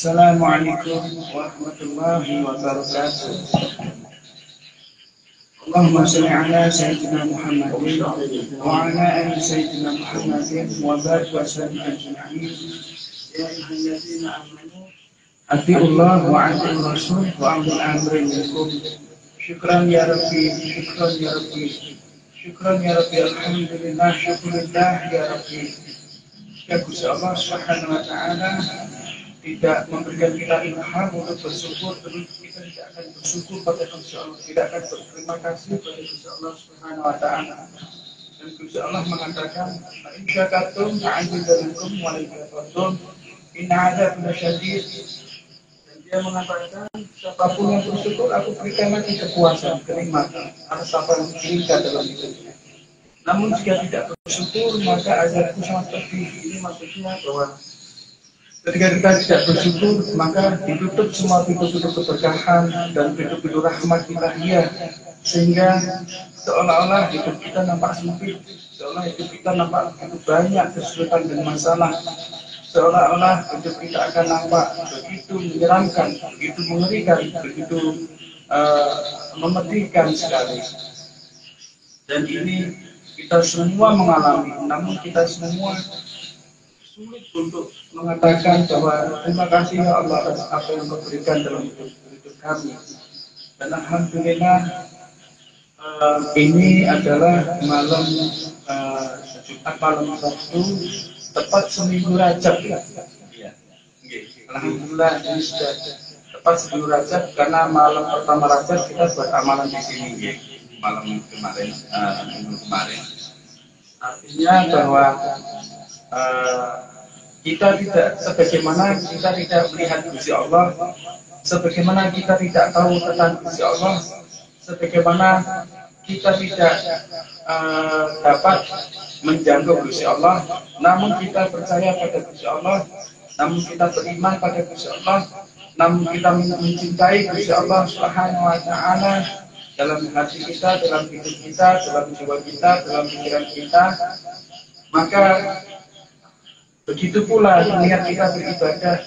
Assalamualaikum warahmatullahi wabarakatuh. Allahumma shalli ala sayyidina Muhammadin wa ala ali sayyidina Muhammadin wa barik wa sallim ajma'in. Ya ayyuhalladzina amanu atiiullah wa atiiur rasul wa ulil amri minkum. Syukran ya Rabbi, syukran ya Rabbi, syukran ya Rabbi, alhamdulillah, syukurillah ya Rabbi. Ya Gusti Allah Subhanahu wa taala tidak memberikan kita ilham untuk bersyukur, terus kita tidak akan bersyukur pada Gusti Allah, tidak akan berterima kasih pada Gusti Allah Subhanahu wa taala. Dan Gusti Allah mengatakan, "In syakartum la'azidannakum wa la in kafartum inna 'adzabi lasyadid." Dan dia mengatakan, siapapun yang bersyukur, aku berikan lagi kepuasan, kenikmatan atas apa yang diinginkan dalam hidupnya. Namun jika tidak bersyukur, maka azabku sangat pedih. Ini maksudnya bahwa ketika kita tidak bersyukur, maka ditutup semua pintu-pintu keberkahan dan pintu-pintu rahmat ilahiyah, sehingga seolah-olah hidup kita nampak sempit, seolah hidup kita nampak begitu banyak kesulitan dan masalah, seolah-olah hidup kita akan nampak begitu menyeramkan, begitu mengerikan, begitu memedihkan sekali. Dan ini kita semua mengalami, namun kita semua sulit untuk mengatakan bahwa terima kasih ya Allah atas apa yang Kau berikan dalam hidup kami. Dan alhamdulillah ini adalah malam Jumat, malam Sabtu, tepat seminggu Rajab ya. Alhamdulillah ini sudah tepat seminggu Rajab, karena malam pertama Rajab kita buat amalan di sini ya. Malam kemarin, minggu kemarin. Artinya bahwa kita tidak, sebagaimana kita tidak melihat Gusti Allah, sebagaimana kita tidak tahu tentang Gusti Allah, sebagaimana kita tidak dapat menjangkau Gusti Allah, namun kita percaya pada Gusti Allah, namun kita beriman pada Gusti Allah, namun kita mencintai Gusti Allah Subhanahu wa taala dalam hati kita, dalam hidup kita, dalam jiwa kita, dalam pikiran kita. Maka begitu pula niat kita beribadah,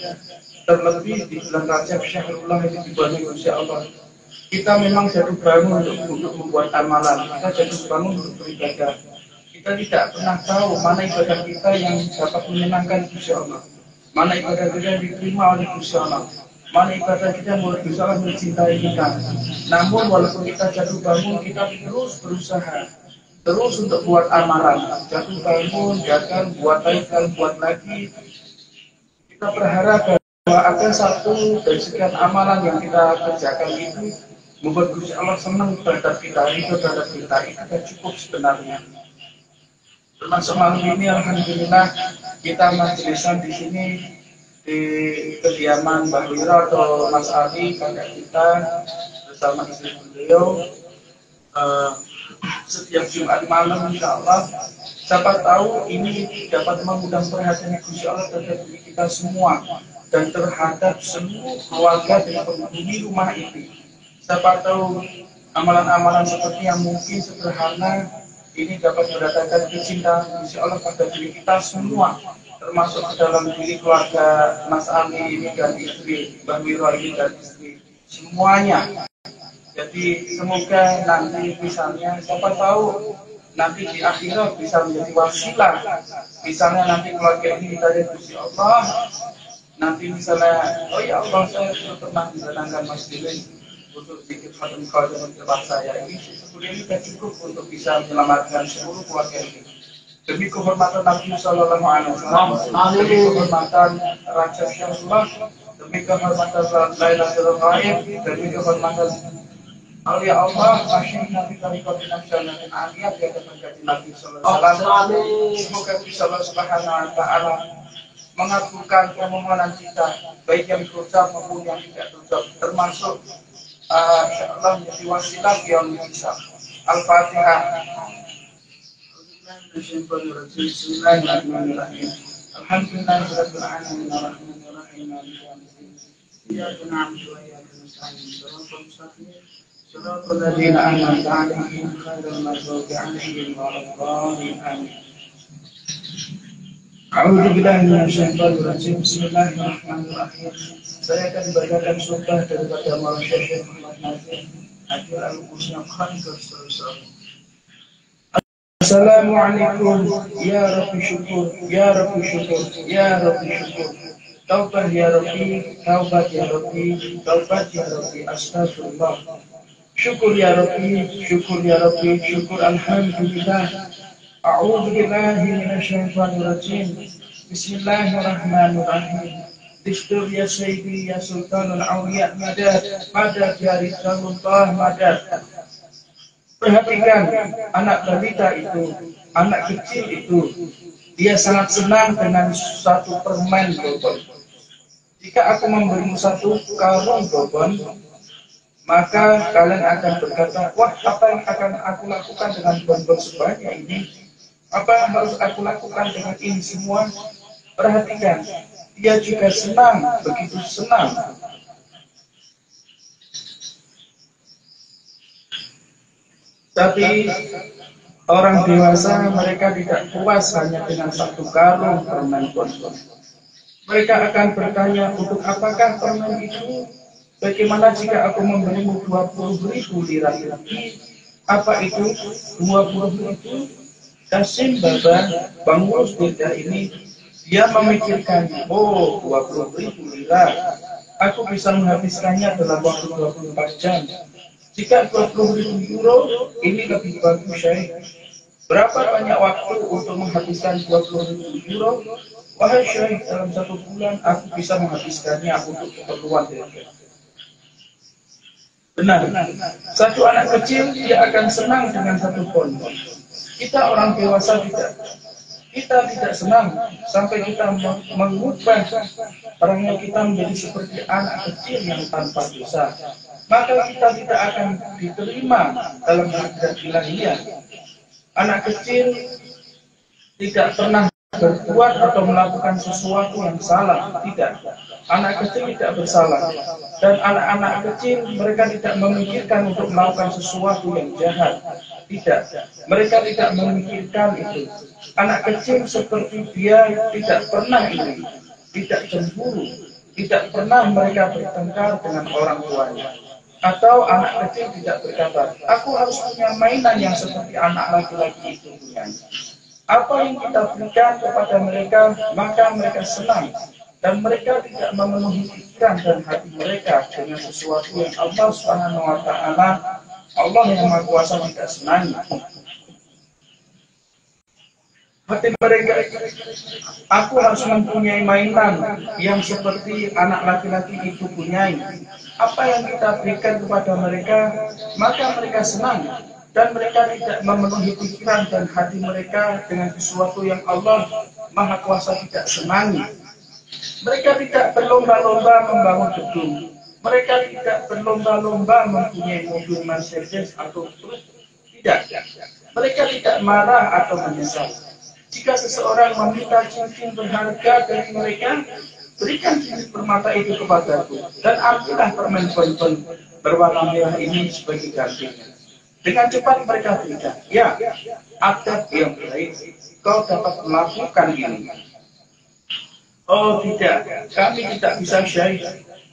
terlebih di bulan Rajab Syahrullah ini, di bulan Gusti Allah. Kita memang jatuh bangun untuk membuat amalan, kita jatuh bangun untuk beribadah. Kita tidak pernah tahu mana ibadah kita yang dapat menyenangkan Gusti Allah, mana ibadah kita yang diterima oleh Gusti Allah, mana ibadah kita yang membuat Gusti Allah mencintai kita. Namun walaupun kita jatuh bangun, kita terus berusaha, terus untuk buat amalan, jatuh bangun, gagal, buat lagi. Kita berharap bahwa ada satu dari sekian amalan yang kita kerjakan itu membuat Gusti Allah senang terhadap kita, ridho terhadap kita. Itu sudah cukup sebenarnya. Termasuk malam ini, alhamdulillah kita majlisan di sini di kediaman Mbah Wiro atau Mas Ali, kakak kita, bersama istri beliau. Setiap Jumat malam, insya Allah, siapa tahu ini dapat mengundang perhatian Gusti Allah terhadap kita semua dan terhadap seluruh keluarga dan penghuni rumah ini. Siapa tahu amalan-amalan seperti yang mungkin sederhana ini dapat mendatangkan kecintaan Gusti Allah pada diri kita semua, termasuk ke dalam diri keluarga Mas Ali ini dan istri, Mbak Wiro ini dan istri, semuanya. Jadi semoga nanti misalnya, siapa tahu nanti di akhirat bisa menjadi wasilah. Misalnya nanti keluarga ini ditanya Gusti Allah, nanti misalnya, oh ya Allah, saya pernah mendatangkan Mas Bilin untuk sedikit khatam tempat saya ini, kemudian sudah cukup untuk bisa menyelamatkan seluruh keluarga ini. Demi kehormatan Nabi Sallallahu Alaihi Wasallam, demi kehormatan Raja Syarullah, demi kehormatan Lailatul Ghaib, demi kehormatan Aulia Allah, masyarakat Nabi Tarikotin Nasional Aliyah, yang terjadi Nabi Sallallahu Alaihi Wasallam. Semoga Allah Subhanahu Wa Taala mengabulkan permohonan kita, baik yang terucap maupun yang tidak terucap, termasuk insyaallah menjadi wasilah yang bisa. Al-Fatihah. Bismillahirrahmanirrahim. Alhamdulillahirabbil alamin arrahmanir rahim maliki yaumiddin. Iyyaka na'budu wa iyyaka nasta'in. Shiratal mustaqim. Shiratal ladzina an'amta 'alaihim ghairil maghdubi 'alaihim waladdallin. Amin. A'udzubillahi minasyaitonirrajim. Bismillahirrahmanirrahim. Saya akan membacakan sumpah daripada Maulana Syekh Muhammad Nazir Akhir al-Musnafan Rasulullah. Assalamualaikum ya Rabbi syukur, ya Rabbi syukur, ya Rabbi syukur. Taubat ya Rabbi, taubat ya Rabbi, taubat ya Rabbi, astagfirullah. Syukur ya Rabbi, syukur ya Rabbi, syukur alhamdulillah. A'udzu billahi minasyaitonir rajim. Bismillahirrahmanirrahim. Distur ya Sayyidi ya Sultanul Awliya madad, madad ya Rizalullah madad. Perhatikan anak balita itu, anak kecil itu, dia sangat senang dengan satu permen bobon. Jika aku memberimu satu karung bobon, maka kalian akan berkata, wah, apa yang akan aku lakukan dengan bobon sebanyak ini? Apa yang harus aku lakukan dengan ini semua? Perhatikan, dia juga senang, begitu senang. Tapi orang dewasa mereka tidak puas hanya dengan satu karung permen bonbon. Mereka akan bertanya, untuk apakah permen itu? Bagaimana jika aku memberimu 20.000 lira lagi? Apa itu 20.000? Kasim Baba, pengurus desa ini, dia memikirkannya, oh 20.000 lira, aku bisa menghabiskannya dalam waktu 24 jam. Jika 20.000 euro, ini lebih bagus, Syekh. Berapa banyak waktu untuk menghabiskan 20.000 euro? Wahai Syekh, dalam 1 bulan aku bisa menghabiskannya untuk keperluan desa. Benar, satu anak kecil dia akan senang dengan satu bonbon. Kita orang dewasa tidak. Kita tidak senang sampai kita mengubah orangnya kita menjadi seperti anak kecil yang tanpa dosa. Maka kita tidak akan diterima dalam hadirat ilahiyah. Anak kecil tidak pernah berbuat atau melakukan sesuatu yang salah, tidak. Anak kecil tidak bersalah. Dan anak-anak kecil mereka tidak memikirkan untuk melakukan sesuatu yang jahat, tidak. Mereka tidak memikirkan itu. Anak kecil seperti dia tidak pernah iri, tidak cemburu, tidak pernah mereka bertengkar dengan orang tuanya. Atau anak kecil tidak berkata, aku harus punya mainan yang seperti anak laki-laki itu punya. Apa yang kita berikan kepada mereka, maka mereka senang. Dan mereka tidak memenuhi pikiran dan hati mereka dengan sesuatu yang Allah Subhanahu wa Ta'ala, Allah yang Maha Kuasa tidak senangi. Hati mereka, aku harus mempunyai mainan yang seperti anak laki-laki itu punyai. Apa yang kita berikan kepada mereka, maka mereka senang. Dan mereka tidak memenuhi pikiran dan hati mereka dengan sesuatu yang Allah Maha Kuasa tidak senangi. Mereka tidak berlomba-lomba membangun gedung. Mereka tidak berlomba-lomba mempunyai mobil Mercedes atau truk. Tidak. Mereka tidak marah atau menyesal. Jika seseorang meminta cincin berharga dari mereka, berikan cincin permata itu kepadaku, dan ambillah permen bonbon berwarna merah ini sebagai gantinya. Dengan cepat mereka berikan, ya, adab yang baik, kau dapat melakukan ini. Oh tidak, kami tidak bisa, Syekh.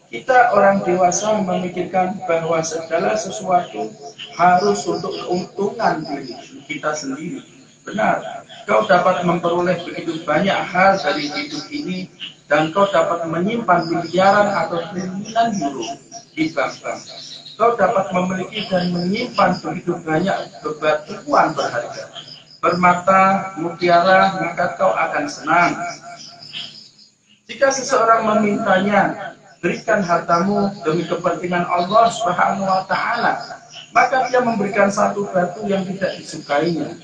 Kita orang dewasa memikirkan bahwa segala sesuatu harus untuk keuntungan diri kita sendiri. Benar, kau dapat memperoleh begitu banyak hal dari hidup ini dan kau dapat menyimpan miliaran atau triliunan euro di bank-bank. Kau dapat memiliki dan menyimpan begitu banyak bebatuan berharga, permata, mutiara, maka kau akan senang. Jika seseorang memintanya, berikan hartamu demi kepentingan Allah Subhanahu wa Ta'ala, maka dia memberikan satu batu yang tidak disukainya,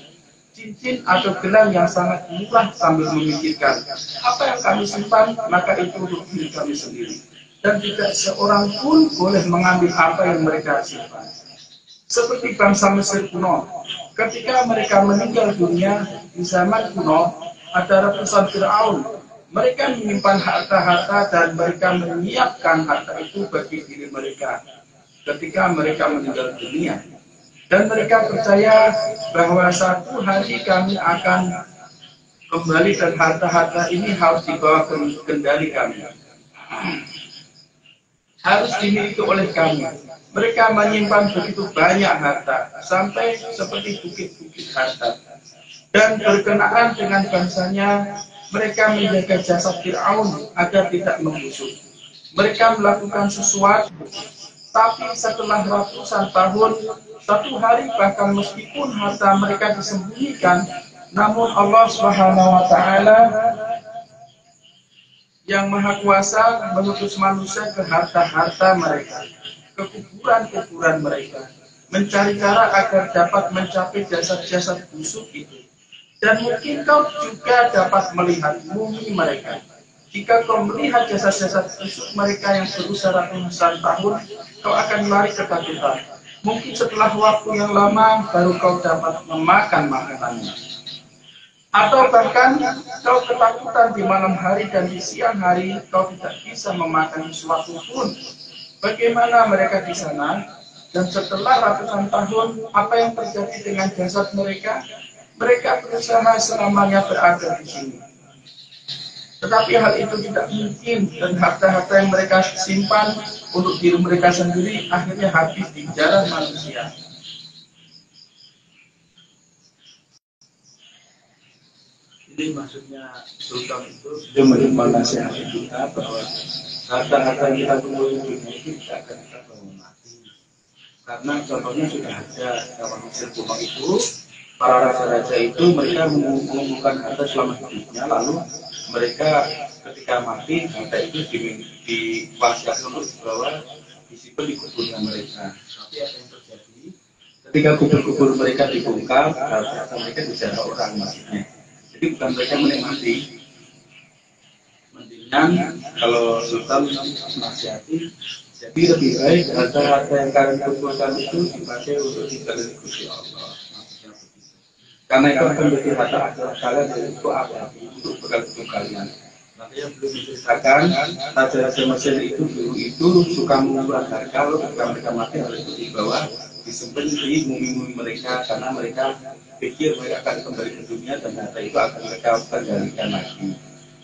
cincin atau gelang yang sangat murah sambil memikirkan apa yang kami simpan, maka itu untuk diri kami sendiri. Dan tidak seorang pun boleh mengambil apa yang mereka simpan. Seperti bangsa Mesir kuno, ketika mereka meninggal dunia di zaman kuno, ada ratusan Fir'aun. Mereka menyimpan harta-harta dan mereka menyiapkan harta itu bagi diri mereka ketika mereka meninggal dunia. Dan mereka percaya bahwa satu hari kami akan kembali dan harta-harta ini harus dibawa ke kendali kami. Harus dimiliki oleh kami. Mereka menyimpan begitu banyak harta, sampai seperti bukit-bukit harta. Dan berkenaan dengan bangsanya, mereka menjaga jasad Fir'aun agar tidak membusuk. Mereka melakukan sesuatu, tapi setelah ratusan tahun, satu hari bahkan meskipun harta mereka disembunyikan, namun Allah Subhanahu wa Ta'ala yang Maha Kuasa mengutus manusia ke harta-harta mereka, ke kuburan-kuburan mereka, mencari cara agar dapat mencapai jasad-jasad busuk itu. Dan mungkin kau juga dapat melihat mumi mereka. Jika kau melihat jasad-jasad busuk mereka yang berusia ratusan tahun, kau akan lari ketakutan. Mungkin setelah waktu yang lama, baru kau dapat memakan makanannya. Atau bahkan kau ketakutan di malam hari dan di siang hari kau tidak bisa memakan sesuatu pun. Bagaimana mereka di sana? Dan setelah ratusan tahun, apa yang terjadi dengan jasad mereka? Mereka berusaha selamanya berada di sini. Tetapi hal itu tidak mungkin, dan harta-harta yang mereka simpan untuk diri mereka sendiri akhirnya habis di jalan manusia. Jadi maksudnya Sultan itu dia menerima nasihat kita bahwa harta-harta yang kita kumpul di dunia itu tidak akan kita bawa mati. Karena contohnya sudah ada zaman Mesir kuno itu, para raja-raja itu mereka mengumpulkan harta selama hidupnya, lalu mereka ketika mati harta itu diwasiatkan untuk dibawa disimpan di kuburnya mereka. Tapi apa yang terjadi? Ketika kubur-kubur mereka dibongkar, harta mereka dijarah orang maksudnya. Jadi bukan mereka menikmati. Mendingan kalau Sultan nasihati, jadi lebih baik harta-harta yang kalian kumpulkan itu dipakai untuk diberi Gusti Allah. Maksudnya begitu. Karena itu akan menjadi harta kalian dan itu apa? Untuk bekal hidup kalian. Makanya belum diceritakan raja-raja Mesir itu dulu itu suka mengumpulkan harta, kalau ketika mereka mati harus itu dibawa disimpan di mumi-mumi mereka, karena mereka pikir mereka akan kembali ke dunia dan harta itu akan mereka kendalikan lagi.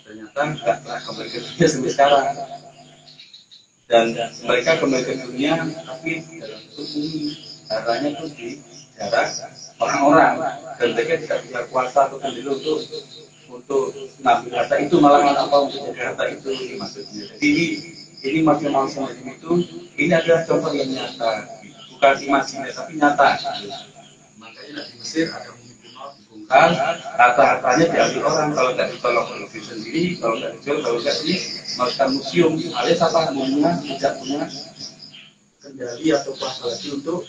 Ternyata tidak pernah kembali ke dunia sampai sekarang. Dan mereka kembali ke dunia tapi dalam bentuk bumi, hartanya itu di jarak orang-orang, dan mereka tidak punya kuasa atau kendali untuk ngambil harta itu, malah apa untuk jaga harta itu maksudnya. Jadi ini maksimal semacam itu, ini adalah contoh yang nyata, bukan imajinasi tapi nyata. Makanya di Mesir ada bumi kuno dibongkar, harta-hartanya diambil orang, kalau tidak ditolong oleh diri sendiri, kalau tidak dijual, kalau tidak dimasukkan museum, alias apa muminya tidak punya kendali atau kuasa lagi untuk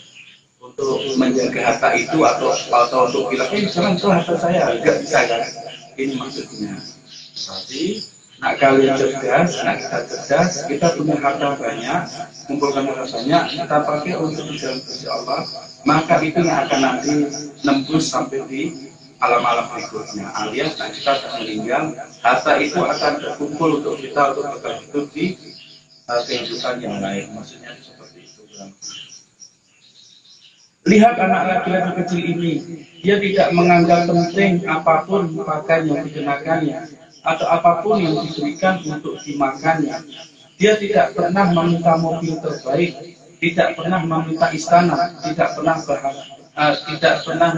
menjaga harta itu atau untuk bilang jangan itu harta saya, tidak bisa kan? Ini maksudnya. Tapi nak kalian cerdas, nak kita cerdas, kita punya harta banyak, kumpulkan harta banyak, kita pakai untuk jalan Gusti Allah, maka itu yang akan nanti nembus sampai di alam-alam berikutnya. Alias nak kita akan meninggal, harta itu akan terkumpul untuk kita untuk bekal hidup di kehidupan yang lain. Maksudnya seperti itu. Lihat anak laki-laki kecil ini, dia tidak menganggap penting apapun pakaian yang dikenakannya atau apapun yang diberikan untuk dimakannya. Dia tidak pernah meminta mobil terbaik, tidak pernah meminta istana, tidak pernah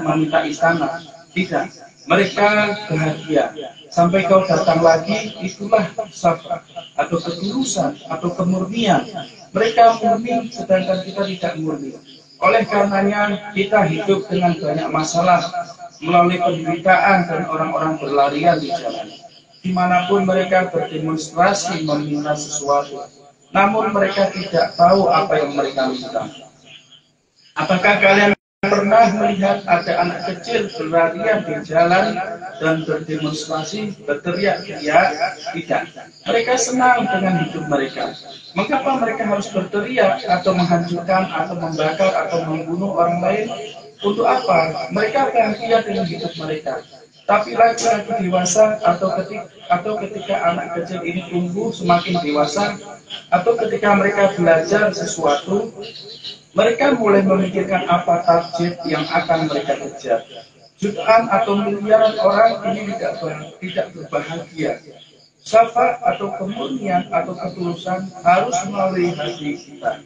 meminta istana. Tidak, mereka bahagia. Sampai kau datang lagi, itulah sabar atau ketulusan atau kemurnian. Mereka murni, sedangkan kita tidak murni. Oleh karenanya kita hidup dengan banyak masalah melalui penderitaan dan orang-orang berlarian di jalan. Dimanapun mereka berdemonstrasi meminta sesuatu, namun mereka tidak tahu apa yang mereka minta. Apakah kalian pernah melihat ada anak kecil berlarian di jalan dan berdemonstrasi, berteriak-teriak? Tidak. Mereka senang dengan hidup mereka. Mengapa mereka harus berteriak atau menghancurkan atau membakar atau membunuh orang lain? Untuk apa? Mereka bahagia dengan hidup mereka. Tapi laki-laki dewasa atau ketika anak kecil ini tumbuh semakin dewasa, atau ketika mereka belajar sesuatu, mereka mulai memikirkan apa target yang akan mereka kejar. Jutaan atau miliaran orang ini tidak berbahagia. Syafaat atau kemurnian atau ketulusan harus melalui hati kita.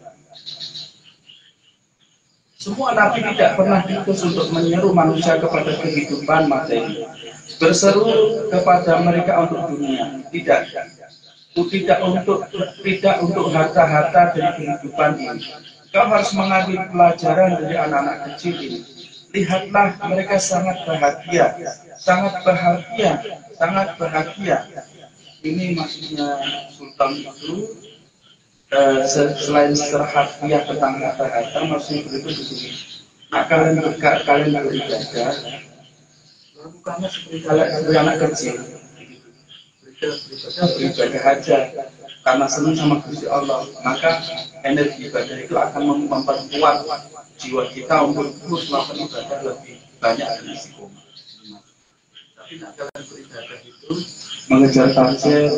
Semua nabi tidak pernah diutus untuk menyeru manusia kepada kehidupan materi, berseru kepada mereka untuk dunia. Tidak untuk harta-harta dari kehidupan ini. Kau harus mengambil pelajaran dari anak-anak kecil ini. Lihatlah, mereka sangat bahagia, sangat bahagia, sangat bahagia. Ini maksudnya Sultan itu selain serhatiah tentang harta-harta, masih berikut di sini. Nah, kalian beribadah, bukannya seperti anak kecil. Beribadah aja karena senang sama Gusti Allah, maka energi ibadah itu akan memperkuat jiwa kita untuk terus melakukan ibadah lebih banyak dan istiqomah. Tapi nak kalian beribadah itu mengejar target,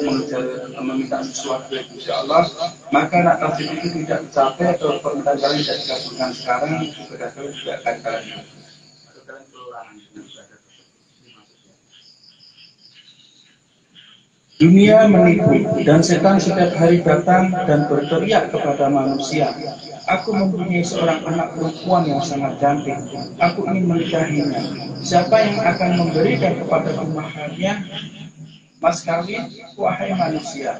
meminta sesuatu dari Gusti Allah, maka nak target itu tidak tercapai atau permintaan kalian tidak dikabulkan sekarang, ibadah kalian tidak akan kalian kelurahan dengan ibadah tersebut. Dunia menipu dan setan setiap hari datang dan berteriak kepada manusia. Aku mempunyai seorang anak perempuan yang sangat cantik. Aku ingin menikahinya. Siapa yang akan memberikan kepada maharnya? Mas kawin, wahai manusia.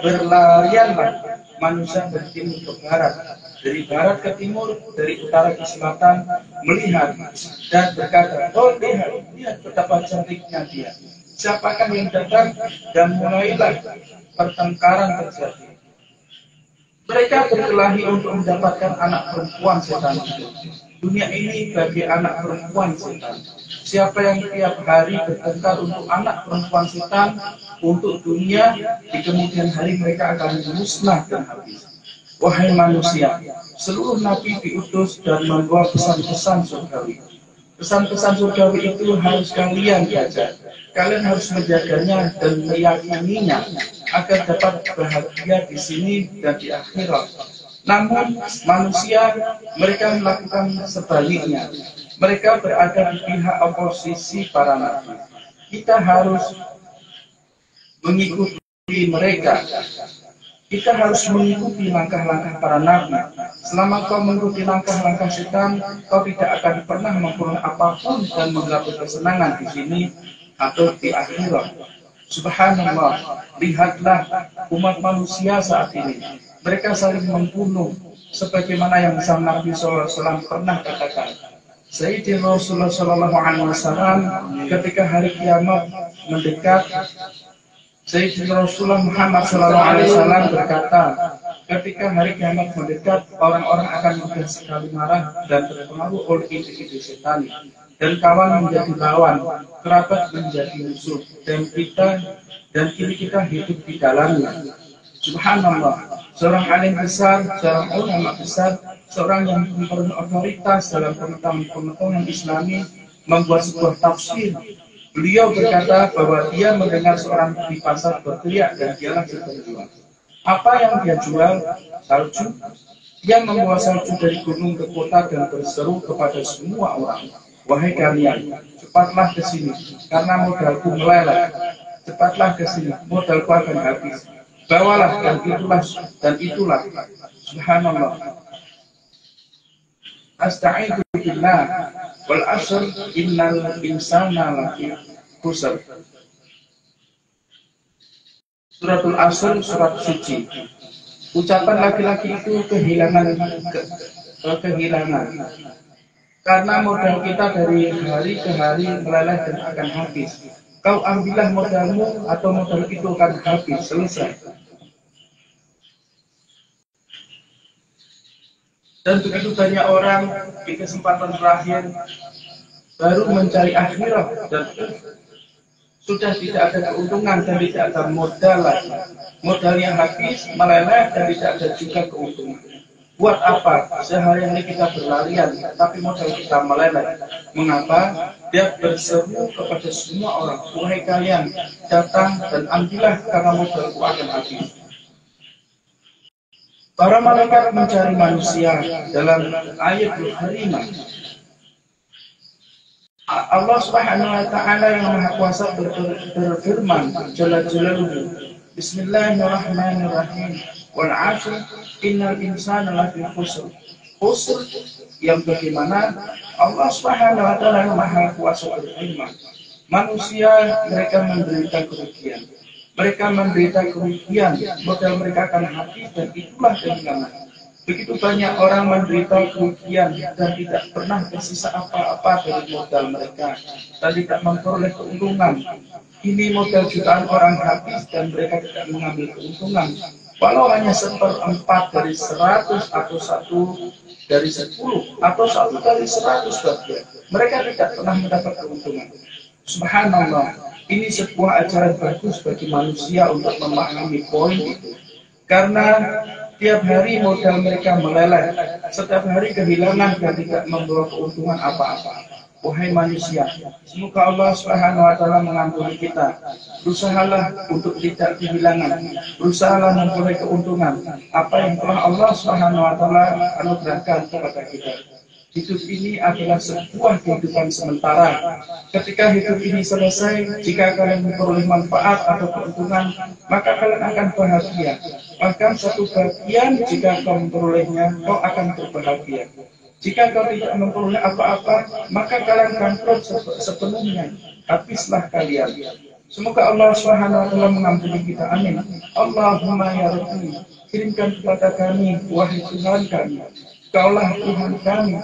Berlarianlah manusia dari timur ke barat, dari barat ke timur, dari utara ke selatan, melihat dan berkata, oh lihat betapa cantiknya dia. Siapakah yang datang, dan mulailah pertengkaran terjadi. Mereka berkelahi untuk mendapatkan anak perempuan setan itu. Dunia ini bagi anak perempuan setan. Siapa yang tiap hari bertengkar untuk anak perempuan setan, untuk dunia, di kemudian hari mereka akan musnah dan habis. Wahai manusia, seluruh nabi diutus dan membawa pesan-pesan surgawi. Pesan-pesan surgawi itu harus kalian baca. Kalian harus menjaganya dan meyakininya agar dapat bahagia di sini dan di akhirat. Namun manusia mereka melakukan sebaliknya. Mereka berada di pihak oposisi para nabi. Kita harus mengikuti mereka. Kita harus mengikuti langkah-langkah para nabi. Selama kau mengikuti langkah-langkah setan, kau tidak akan pernah memperoleh apapun dan menggapai kesenangan di sini atau di akhirat. Subhanallah, lihatlah umat manusia saat ini. Mereka saling membunuh, sebagaimana yang sang Nabi SAW pernah katakan. Sayyidina Rasulullah SAW ketika hari kiamat mendekat, Sayyidina Rasulullah Muhammad SAW berkata, ketika hari kiamat mendekat, orang-orang akan mudah sekali marah dan terpengaruh oleh ide-ide setan. Dan kawan menjadi lawan, kerabat menjadi musuh, dan kini kita hidup di dalamnya. Subhanallah, seorang alim besar, seorang ulama besar, seorang yang mempunyai otoritas dalam pengetahuan Islami membuat sebuah tafsir. Beliau berkata bahwa dia mendengar seorang di pasar berteriak dan dialah penjual. Apa yang dia jual? Salju. Dia membawa salju dari gunung ke kota dan berseru kepada semua orang. Wahai kalian, cepatlah ke sini, karena modalku meleleh. Cepatlah ke sini, modalku akan habis. Bawalah dan itulah. Subhanallah. Asta'idu billah wal asr innal insana lafi khusr. Suratul Asr, surat suci. Ucapan laki-laki itu kehilangan. Karena modal kita dari hari ke hari meleleh dan akan habis. Kau ambillah modalmu atau modal itu akan habis. Selesai. Dan begitu banyak orang di kesempatan terakhir baru mencari akhirat dan sudah tidak ada keuntungan dan tidak ada modal lagi. Modalnya habis, meleleh dan tidak ada juga keuntungan. Buat apa? Sehari-hari kita berlarian, tapi modal kita meleleh. Mengapa? Dia berseru kepada semua orang, wahai kalian, datang dan ambillah karena modalku akan habis. Para malaikat mencari manusia dalam ayat Al-Harimah. Allah Subhanahu wa taala yang Maha Kuasa berfirman Jalla Jalaluhu, Bismillahirrahmanirrahim. Wal 'ashr innal insana lafi khusr. Khusr yang bagaimana Allah Subhanahu wa taala yang Maha Kuasa berfirman, manusia mereka menderita kerugian. Mereka menderita kerugian, modal mereka akan habis dan itulah kehilangan. Begitu banyak orang menderita kerugian dan tidak pernah tersisa apa-apa dari modal mereka dan tidak memperoleh keuntungan. Ini modal jutaan orang habis dan mereka tidak mengambil keuntungan. Walau hanya 1/4 dari 100 atau 1/10 atau 1/100 bagian, mereka tidak pernah mendapat keuntungan. Subhanallah, ini sebuah ajaran bagus bagi manusia untuk memahami poin itu. Karena tiap hari modal mereka meleleh, setiap hari kehilangan dan tidak membawa keuntungan apa-apa. Wahai manusia, semoga Allah Subhanahu wa taala mengampuni kita. Berusahalah untuk tidak kehilangan, berusahalah memperoleh keuntungan apa yang telah Allah Subhanahu wa taala anugerahkan kepada kita. Hidup ini adalah sebuah kehidupan sementara. Ketika hidup ini selesai, jika kalian memperoleh manfaat atau keuntungan, maka kalian akan bahagia. Bahkan satu bagian jika kau memperolehnya, kau akan berbahagia. Jika kau tidak memperoleh apa-apa, maka kalian bangkrut sepenuhnya. Habislah kalian. Semoga Allah Subhanahu wa taala mengampuni kita. Amin. Allahumma ya Rabbi, kirimkan kepada kami, wahai Tuhan kami. Kaulah Tuhan kami,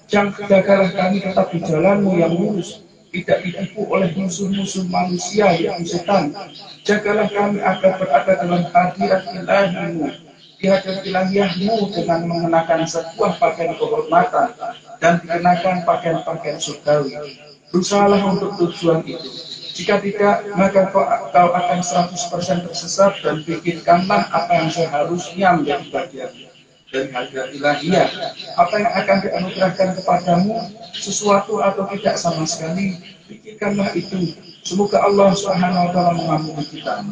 jagalah kami tetap di jalanmu yang lurus, tidak ditipu oleh musuh-musuh manusia yaitu setan. Jagalah kami agar berada dalam hadirat ilahimu, di hadirat ilahiyahmu dengan mengenakan sebuah pakaian kehormatan dan dikenakan pakaian-pakaian surgawi. Berusahalah untuk tujuan itu. Jika tidak, maka kau akan 100% tersesat dan pikirkanlah apa yang seharusnya menjadi bagianmu dari hadirat ilahiyah. Apa yang akan dianugerahkan kepadamu, sesuatu atau tidak sama sekali, pikirkanlah itu. Semoga Allah Subhanahu wa taala mengampuni kita.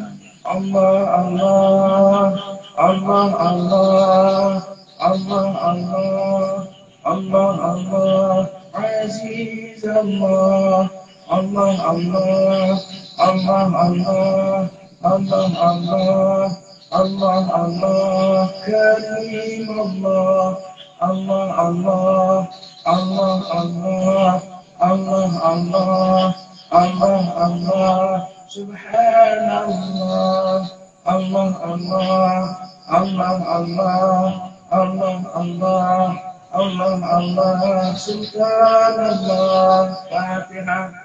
Allah Allah Allah Allah Allah Allah Allah Allah Aziz Allah Allah Allah Allah Allah Allah Allah Allah Allah Karim Allah Allah Allah Allah Allah Allah Allah Allah Allah Subhanallah Allah Allah Allah Allah Allah Allah Allah Allah Subhanallah. Fatihah.